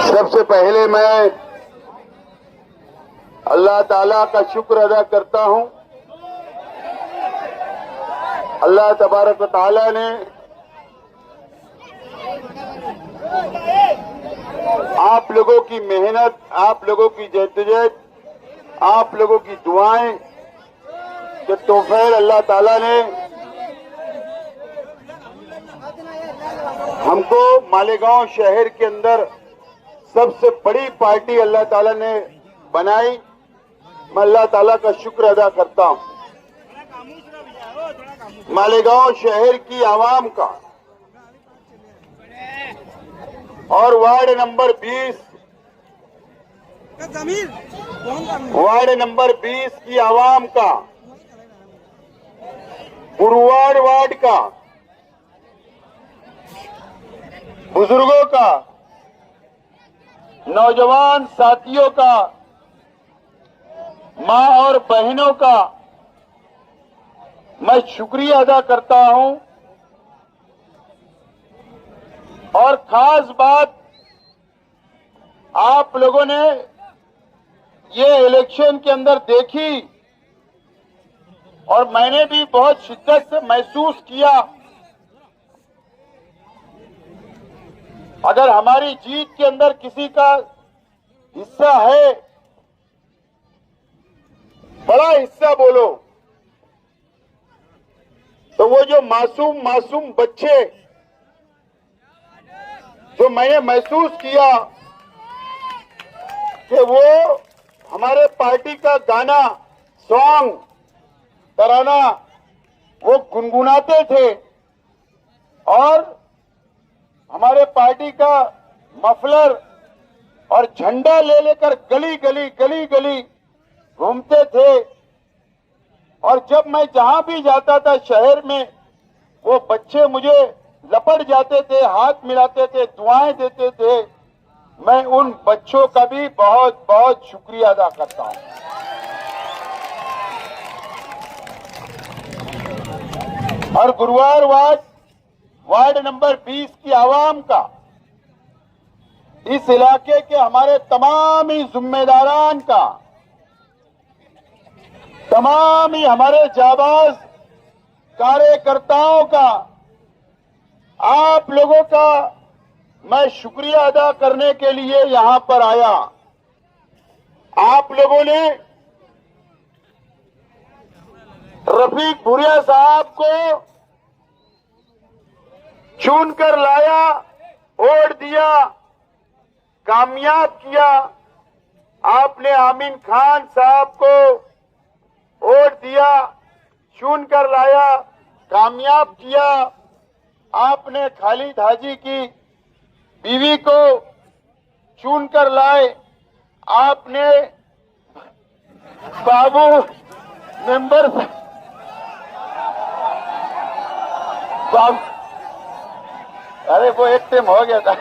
सबसे पहले मैं अल्लाह ताला का शुक्र अदा करता हूं। अल्लाह तबारक व ताला ने आप लोगों की मेहनत, आप लोगों की जद्दोजहद, आप लोगों की दुआएं के तोफैल अल्लाह ताला ने हमको मालेगांव शहर के अंदर सबसे बड़ी पार्टी अल्लाह ताला ने बनाई। मैं अल्लाह ताला का शुक्र अदा करता हूं। मालेगांव शहर की आवाम का और वार्ड नंबर 20 की आवाम का, गुरुवार वार्ड का, बुजुर्गों का, नौजवान साथियों का, मां और बहनों का मैं शुक्रिया अदा करता हूं। और खास बात, आप लोगों ने ये इलेक्शन के अंदर देखी और मैंने भी बहुत शिद्दत से महसूस किया। अगर हमारी जीत के अंदर किसी का हिस्सा है, बड़ा हिस्सा बोलो, तो वो जो मासूम बच्चे, जो मैंने महसूस किया कि वो हमारे पार्टी का गाना, सॉन्ग, तराना वो गुनगुनाते थे और हमारे पार्टी का मफलर और झंडा ले लेकर गली गली घूमते थे। और जब मैं जहां भी जाता था शहर में, वो बच्चे मुझे लपट जाते थे, हाथ मिलाते थे, दुआएं देते थे। मैं उन बच्चों का भी बहुत बहुत शुक्रिया अदा करता हूं। और गुरुवार वार्ड नंबर 20 की आवाम का, इस इलाके के हमारे तमाम ही जिम्मेदारान का, तमाम ही हमारे जाबाज कार्यकर्ताओं का, आप लोगों का मैं शुक्रिया अदा करने के लिए यहां पर आया। आप लोगों ने रफीक भुरिया साहब को चुनकर लाया, वोट दिया, कामयाब किया। आपने आमीन खान साहब को वोट दिया, चुनकर लाया, कामयाब किया। आपने खालिद हाजी की बीवी को चुनकर लाए। आपने बाबू मेंबर अरे वो एक टाइम हो गया था।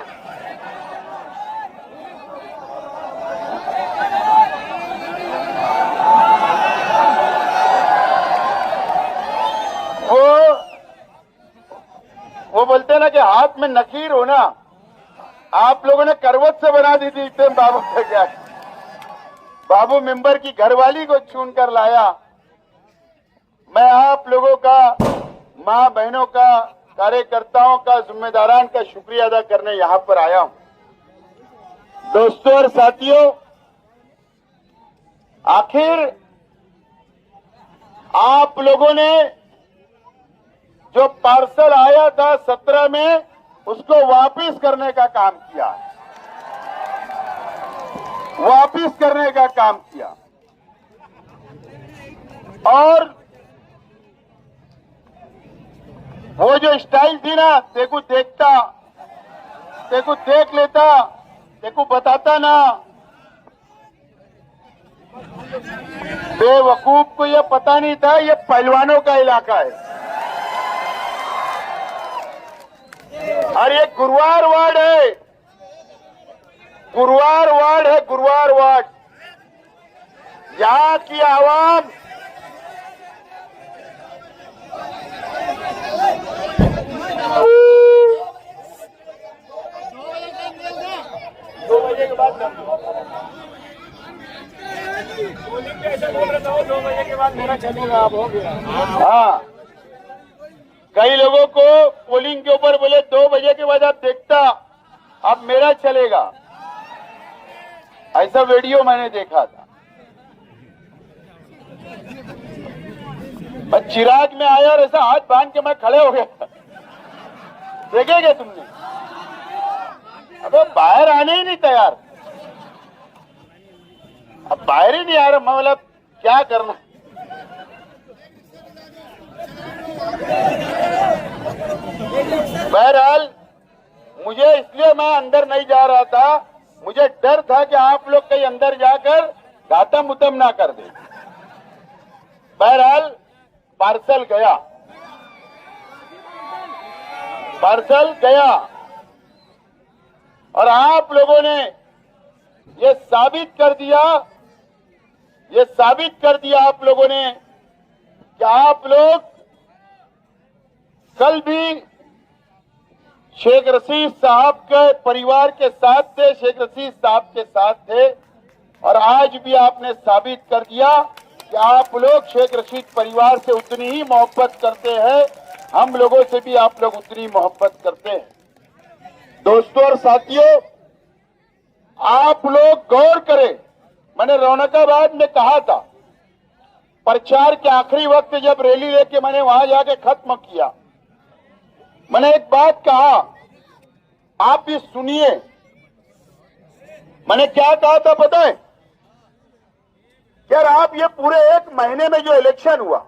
वो बोलते हैं ना कि हाथ में नकीर हो ना, आप लोगों ने करवट से बना दी थी। इस टाइम बाबू से क्या, बाबू मेंबर की घरवाली को चुन कर लाया। मैं आप लोगों का, मां बहनों का, कार्यकर्ताओं का, जिम्मेदारान का शुक्रिया अदा करने यहां पर आया हूं। दोस्तों और साथियों, आखिर आप लोगों ने जो पार्सल आया था 17 में, उसको वापिस करने का काम किया, वापिस करने का काम किया। और वो जो स्टाइल थी ना, तेको देखता, तेको देख लेता, तेको बताता ना, बेवकूफ को ये पता नहीं था ये पहलवानों का इलाका है। और ये गुरुवार वार्ड है, गुरुवार वार्ड है, गुरुवार वार्ड। यहाँ की आवाम बजे के बाद ऐसा बोल रहे थे 2 बजे के बाद मेरा चलेगा, अब हो गया। हाँ, कई लोगों को पोलिंग के ऊपर बोले 2 बजे के बाद आप देखता, अब मेरा चलेगा, ऐसा वीडियो मैंने देखा था। मैं चिराग में आया और ऐसा हाथ बांध के मैं खड़े हो गया। देखे क्या तुमने? अबे बाहर आने ही नहीं तैयार, अब बाहर ही नहीं आ रहा। मैं बोला क्या करना। बहरहाल मुझे इसलिए मैं अंदर नहीं जा रहा था, मुझे डर था कि आप लोग कहीं अंदर जाकर घातम उतम ना कर दे। बहरहाल पार्सल गया, पार्सल गया और आप लोगों ने ये साबित कर दिया, ये साबित कर दिया आप लोगों ने कि आप लोग कल भी शेख रशीद साहब के परिवार के साथ थे, शेख रशीद साहब के साथ थे, और आज भी आपने साबित कर दिया कि आप लोग शेख रशीद परिवार से उतनी ही मोहब्बत करते हैं, हम लोगों से भी आप लोग उतनी मोहब्बत करते हैं। दोस्तों और साथियों, आप लोग गौर करें, मैंने रौनकाबाद में कहा था, प्रचार के आखिरी वक्त जब रैली लेके मैंने वहां जाके खत्म किया, मैंने एक बात कहा, आप भी सुनिए। मैंने क्या कहा था पता है? यार आप ये पूरे 1 महीने में जो इलेक्शन हुआ,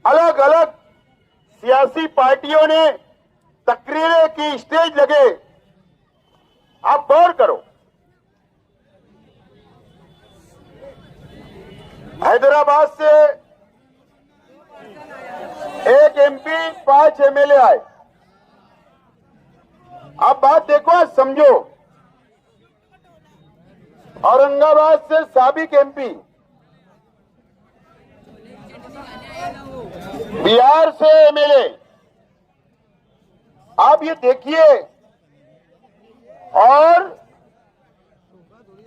अलग अलग सियासी पार्टियों ने तकरीरें की, स्टेज लगे, आप गौर करो। हैदराबाद से 1 एमपी 5 एमएलए आए। आप बात देखो, समझो। औरंगाबाद से साबिक एमपी, बिहार से एमएलए, आप ये देखिए, और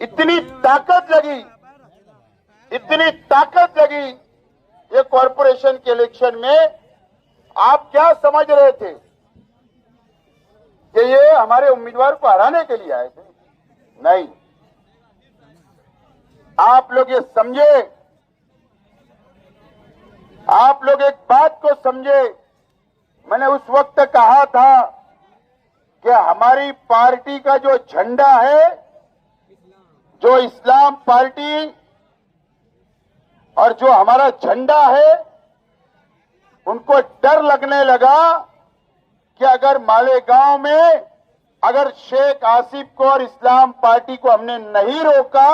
इतनी ताकत लगी, इतनी ताकत लगी ये कॉरपोरेशन के इलेक्शन में। आप क्या समझ रहे थे कि ये हमारे उम्मीदवार को हराने के लिए आए थे? नहीं, आप लोग ये समझे, आप लोग एक बात को समझे। मैंने उस वक्त कहा था कि हमारी पार्टी का जो झंडा है, जो इस्लाम पार्टी और जो हमारा झंडा है, उनको डर लगने लगा कि अगर मालेगांव में अगर शेख आसिफ को और इस्लाम पार्टी को हमने नहीं रोका,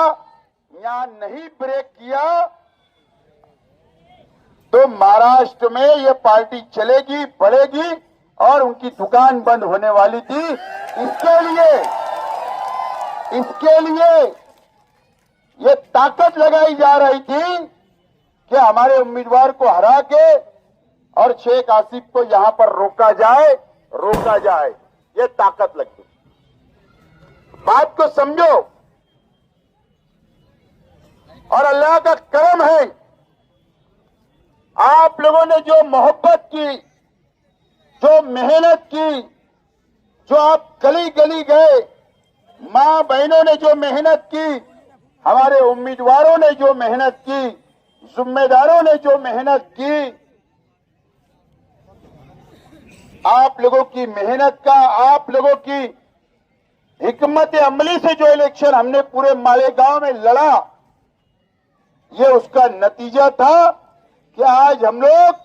यहां नहीं ब्रेक किया, तो महाराष्ट्र में ये पार्टी चलेगी, बढ़ेगी और उनकी दुकान बंद होने वाली थी। इसके लिए ये ताकत लगाई जा रही थी कि हमारे उम्मीदवार को हरा के और शेख आसिफ को यहां पर रोका जाए, ये ताकत लगती। बात को समझो। और अल्लाह का करम है, आप लोगों ने जो मोहब्बत की, जो मेहनत की, जो आप गली गली गए, मां बहनों ने जो मेहनत की, हमारे उम्मीदवारों ने जो मेहनत की, जिम्मेदारों ने जो मेहनत की, आप लोगों की मेहनत का, आप लोगों की हिकमत अमली से जो इलेक्शन हमने पूरे मालेगांव में लड़ा, ये उसका नतीजा था कि आज हम लोग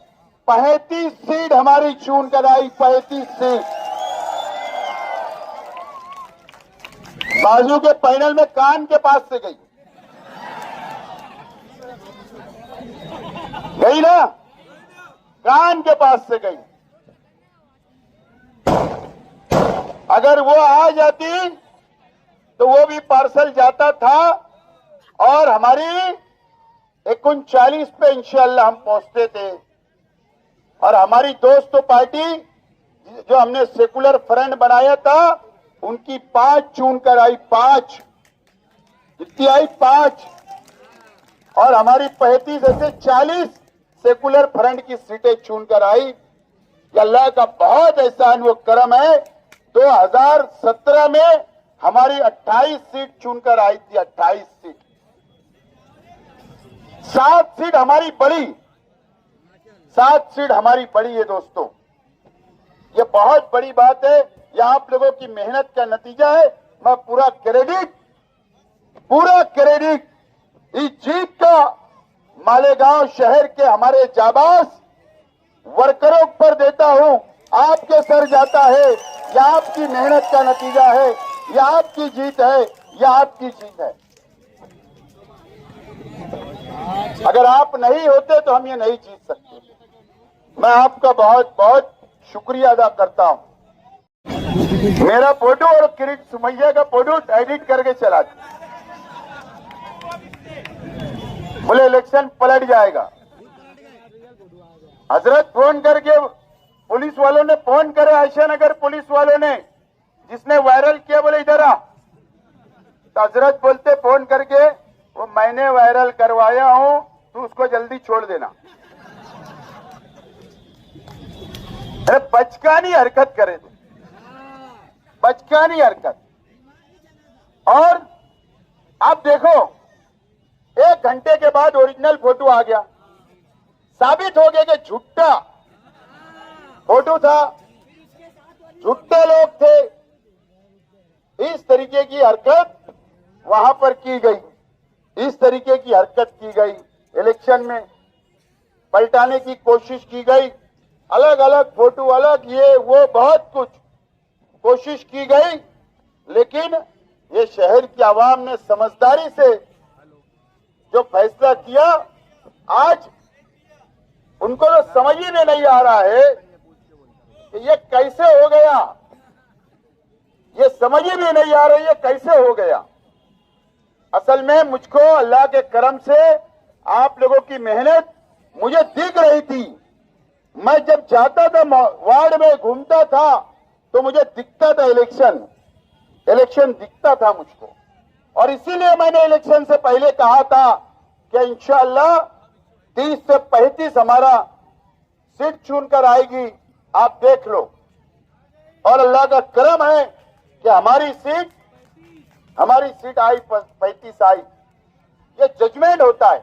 35 सीट हमारी चुन कर आई, 35 सीट। बाजू के पैनल में कान के पास से गई ना, कान के पास से गई। अगर वो आ जाती तो वो भी पार्सल जाता था और हमारी 39 पे इंशाअल्लाह हम पहुंचते थे। और हमारी दोस्तों पार्टी जो हमने सेकुलर फ्रंट बनाया था, उनकी 5 चुनकर आई, 5 जितनी आई 5, और हमारी 35 ऐसे 40 सेकुलर फ्रंट की सीटें चुनकर आई। ये अल्लाह का बहुत एहसान वो करम है। 2017 में हमारी 28 सीट चुनकर आई थी, 28 सीट, 7 सीट हमारी बढ़ी, 7 सीट हमारी बढ़ी है दोस्तों। ये बहुत बड़ी बात है, ये आप लोगों की मेहनत का नतीजा है। मैं पूरा क्रेडिट इस जीत का मालेगांव शहर के हमारे जाबाज वर्करों पर देता हूं। आपके सर जाता है, यह आपकी मेहनत का नतीजा है, यह आपकी जीत है, यह आपकी जीत है। अगर आप नहीं होते तो हम ये नहीं जीत सकते। मैं आपका बहुत बहुत शुक्रिया अदा करता हूं। मेरा फोटो और किरीट सुमैया का फोटो एडिट करके चला दिया, बोले इलेक्शन पलट जाएगा। हजरत फोन करके पुलिस वालों ने फोन करे, आयशा नगर पुलिस वालों ने, जिसने वायरल किया, बोले इधर आ। तो हजरत बोलते फोन करके, वो मैंने वायरल करवाया हूं, तू उसको जल्दी छोड़ देना। अरे बचकानी हरकत करे थे, बचकानी हरकत। और आप देखो 1 घंटे के बाद ओरिजिनल फोटो आ गया, साबित हो गया कि झूठा फोटो था, झूठे लोग थे। इस तरीके की हरकत वहां पर की गई, इस तरीके की हरकत की गई, इलेक्शन में पलटाने की कोशिश की गई, अलग अलग फोटो, अलग ये वो, बहुत कुछ कोशिश की गई। लेकिन ये शहर की आवाम ने समझदारी से जो फैसला किया, आज उनको तो समझ ही में नहीं आ रहा है कि ये कैसे हो गया, ये समझ ही में नहीं आ रहा है ये कैसे हो गया। असल में मुझको अल्लाह के करम से आप लोगों की मेहनत मुझे दिख रही थी। मैं जब जाता था वार्ड में घूमता था तो मुझे दिखता था इलेक्शन दिखता था मुझको। और इसीलिए मैंने इलेक्शन से पहले कहा था कि इंशाअल्लाह 30 से 35 हमारा सीट चुनकर आएगी, आप देख लो। और अल्लाह का करम है कि हमारी सीट आई, 35 आई। ये जजमेंट होता है,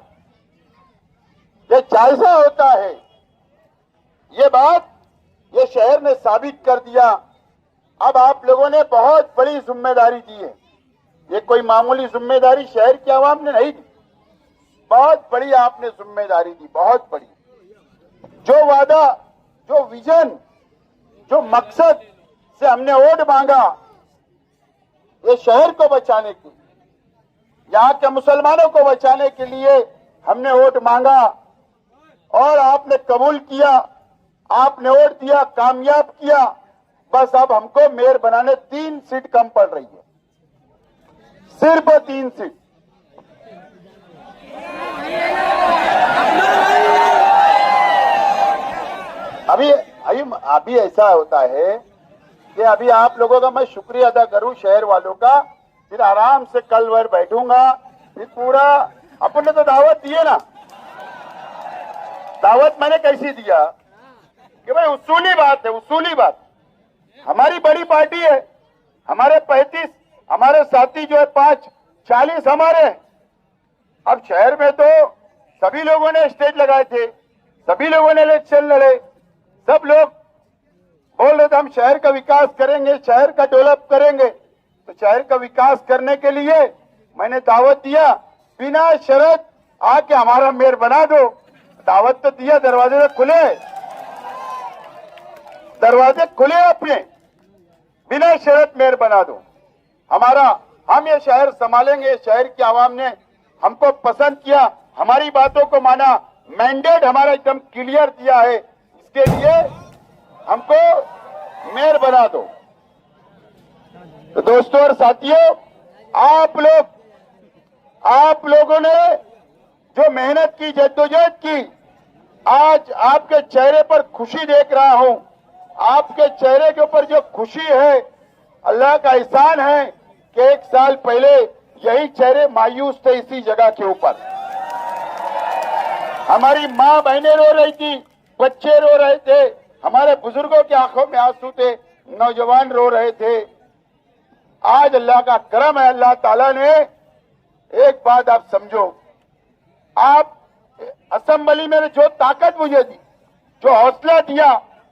ये जायजा होता है। ये बात ये शहर ने साबित कर दिया। अब आप लोगों ने बहुत बड़ी जिम्मेदारी दी है, ये कोई मामूली जिम्मेदारी शहर की आवाम ने नहीं दी, बहुत बड़ी आपने जिम्मेदारी दी, बहुत बड़ी। जो वादा, जो विजन, जो मकसद से हमने वोट मांगा, ये शहर को बचाने के लिए, यहाँ के मुसलमानों को बचाने के लिए हमने वोट मांगा और आपने कबूल किया, आपने वोट दिया, कामयाब किया। बस अब हमको मेयर बनाने 3 सीट कम पड़ रही है, सिर्फ 3 सीट। अभी ऐसा होता है कि अभी आप लोगों का मैं शुक्रिया अदा करूं शहर वालों का, फिर आराम से कल भर बैठूंगा, फिर पूरा अपन ने तो दावत दी है ना। दावत मैंने कैसी दिया कि भाई उसूली बात है, उसूली बात। हमारी बड़ी पार्टी है, हमारे 35, हमारे साथी जो है 5, 40 हमारे। अब शहर में तो सभी लोगों ने स्टेज लगाए थे, सभी लोगों ने इलेक्शन लड़े, सब लोग बोल रहे थे हम शहर का विकास करेंगे, शहर का डेवलप करेंगे। तो शहर का विकास करने के लिए मैंने दावत दिया, बिना शर्त आके हमारा मेयर बना दो। दावत तो दिया, दरवाजे खुले, दरवाजे खुले अपने, बिना शर्त मेयर बना दो हमारा, हम ये शहर संभालेंगे। शहर की आवाम ने हमको पसंद किया, हमारी बातों को माना, मैंडेट हमारा एकदम क्लियर दिया है, इसके लिए हमको मेयर बना दो। तो दोस्तों और साथियों, आप लोगों ने जो मेहनत की, जद्दोजहद की, आज आपके चेहरे पर खुशी देख रहा हूं। आपके चेहरे के ऊपर जो खुशी है, अल्लाह का एहसान है कि 1 साल पहले यही चेहरे मायूस थे इसी जगह के ऊपर। हमारी माँ बहनें रो रही थी, बच्चे रो रहे थे, हमारे बुजुर्गों की आंखों में आंसू थे, नौजवान रो रहे थे। आज अल्लाह का करम है, अल्लाह ताला ने एक बात आप समझो, आप असेंबली में जो ताकत मुझे दी, जो हौसला दिया,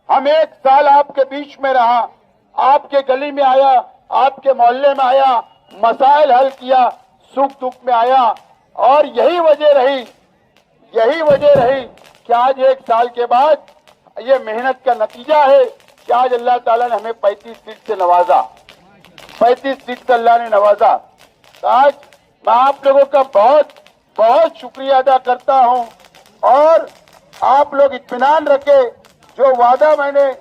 हम 1 साल आपके बीच में रहा, आपके गली में आया, आपके मोहल्ले में आया, मसाइल हल किया, सुख दुख में आया, और यही वजह रही कि आज 1 साल के बाद ये मेहनत का नतीजा है कि आज अल्लाह ताला ने हमें 35 सीट से नवाजा, 35 सीट से अल्लाह ने नवाजा। तो आज मैं आप लोगों का बहुत बहुत शुक्रिया अदा करता हूं, और आप लोग इत्मीनान रखे, जो वादा मैंने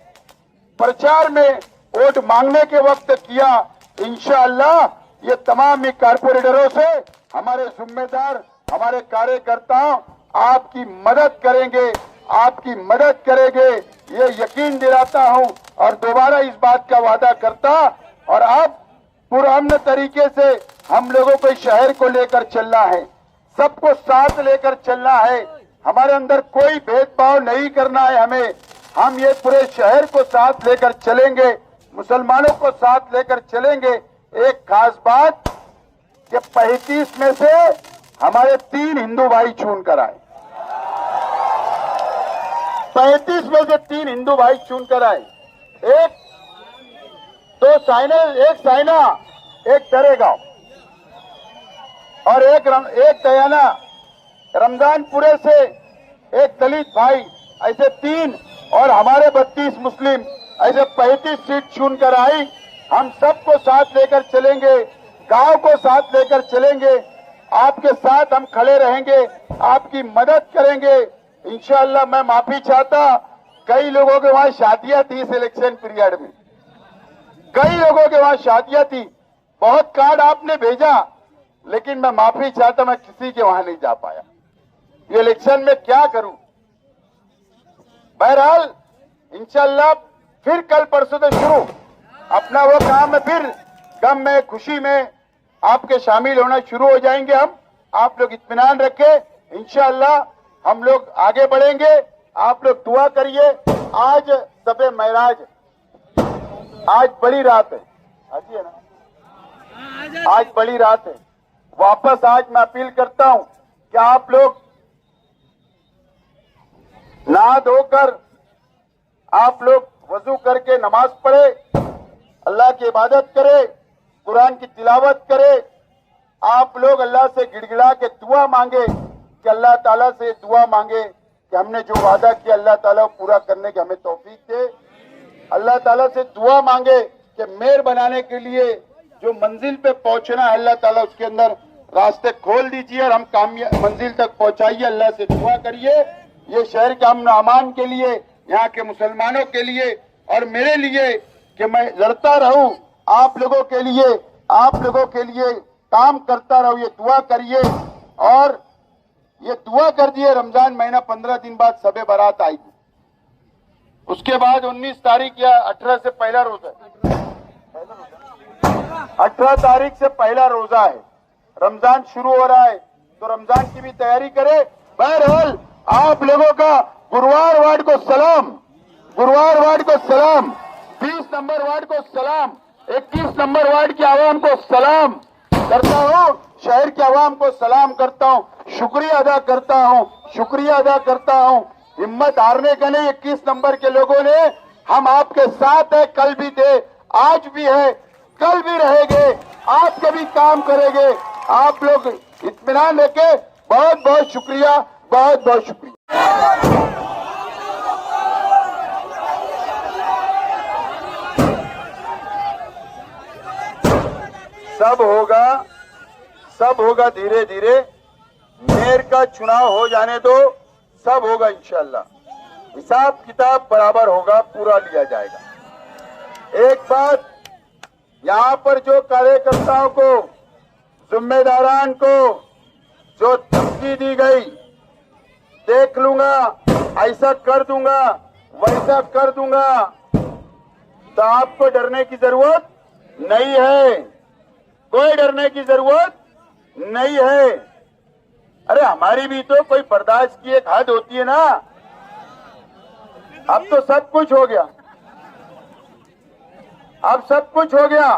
प्रचार में वोट मांगने के वक्त किया, इंशाअल्लाह ये तमाम कारपोरेटरों से हमारे जिम्मेदार, हमारे कार्यकर्ता आपकी मदद करेंगे, ये यकीन दिलाता हूं, और दोबारा इस बात का वादा करता। और अब पुरअमन तरीके से हम लोगों को शहर को लेकर चलना है, सबको साथ लेकर चलना है, हमारे अंदर कोई भेदभाव नहीं करना है हमें। हम ये पूरे शहर को साथ लेकर चलेंगे, मुसलमानों को साथ लेकर चलेंगे। एक खास बात कि 35 में से हमारे 3 हिंदू भाई चुन कर आए, 35 में से 3 हिंदू भाई चुन कर आए, एक साइना, एक तरेगांव और एक दयाना, रमजानपुरे से एक दलित भाई, ऐसे 3, और हमारे 32 मुस्लिम, ऐसे 35 सीट चुनकर आई। हम सबको साथ लेकर चलेंगे, गांव को साथ लेकर चलेंगे, आपके साथ हम खड़े रहेंगे, आपकी मदद करेंगे इंशाअल्लाह। मैं माफी चाहता, कई लोगों के वहां शादियां थी इस इलेक्शन पीरियड में, कई लोगों के वहां शादियां थी, बहुत कार्ड आपने भेजा, लेकिन मैं माफी चाहता, मैं किसी के वहां नहीं जा पाया। ये इलेक्शन में क्या करूं। बहरहाल इंशाअल्लाह फिर कल परसों से शुरू अपना वो काम है, फिर गम में खुशी में आपके शामिल होना शुरू हो जाएंगे हम। आप लोग इत्मीनान रखें, इंशाअल्लाह हम लोग आगे बढ़ेंगे। आप लोग दुआ करिए। आज सबे महराज, आज बड़ी रात है, आज है ना, आज बड़ी रात है। वापस आज मैं अपील करता हूं कि आप लोग नहा धोकर, आप लोग वजू करके नमाज पढ़े, अल्लाह की इबादत करे, कुरान की तिलावत करे। आप लोग अल्लाह से गिड़गिड़ा के दुआ मांगे कि अल्लाह ताला से दुआ मांगे कि हमने जो वादा किया अल्लाह ताला पूरा करने की हमें तौफीक दे। अल्लाह ताला से दुआ मांगे कि मेहर बनाने के लिए जो मंजिल पे पहुंचना है अल्लाह ताला उसके अंदर रास्ते खोल दीजिए और हम मंजिल तक पहुंचाइए। अल्लाह से दुआ करिए ये शहर के अमन अमान के लिए, यहाँ के मुसलमानों के लिए और मेरे लिए कि मैं लड़ता रहूं आप लोगों के लिए काम करता रहूं। ये दुआ करिए और ये दुआ कर दिए। रमजान महीना 15 दिन बाद सबे बारात आएगी, उसके बाद 19 तारीख या 18 से पहला रोजा है, 18 तारीख से पहला रोजा है। रमजान शुरू हो रहा है तो रमजान की भी तैयारी करें। बहरहाल आप लोगों का गुरुवार वार्ड को सलाम, गुरुवार वार्ड को सलाम, 20 नंबर वार्ड को सलाम, 21 नंबर वार्ड की आवाम को सलाम करता हूँ, शहर की आवाम को सलाम करता हूँ, शुक्रिया अदा करता हूँ। हिम्मत हारने का नहीं। 21 नंबर के लोगों ने, हम आपके साथ है, कल भी थे, आज भी है, कल भी रहेंगे, आपके भी काम करेंगे। आप लोग इत्मीनान रखें। बहुत बहुत शुक्रिया, बहुत बहुत शुक्रिया। सब होगा धीरे धीरे। मेयर का चुनाव हो जाने दो, सब होगा इंशाअल्लाह। हिसाब किताब बराबर होगा, पूरा लिया जाएगा। एक बात, यहाँ पर जो कार्यकर्ताओं को, जिम्मेदारान को जो धमकी दी गई, देख लूंगा, ऐसा कर दूंगा, वैसा कर दूंगा, तो आपको डरने की जरूरत नहीं है, कोई डरने की जरूरत नहीं है। अरे हमारी भी तो कोई बर्दाश्त की एक हद होती है ना। अब तो सब कुछ हो गया, अब सब कुछ हो गया।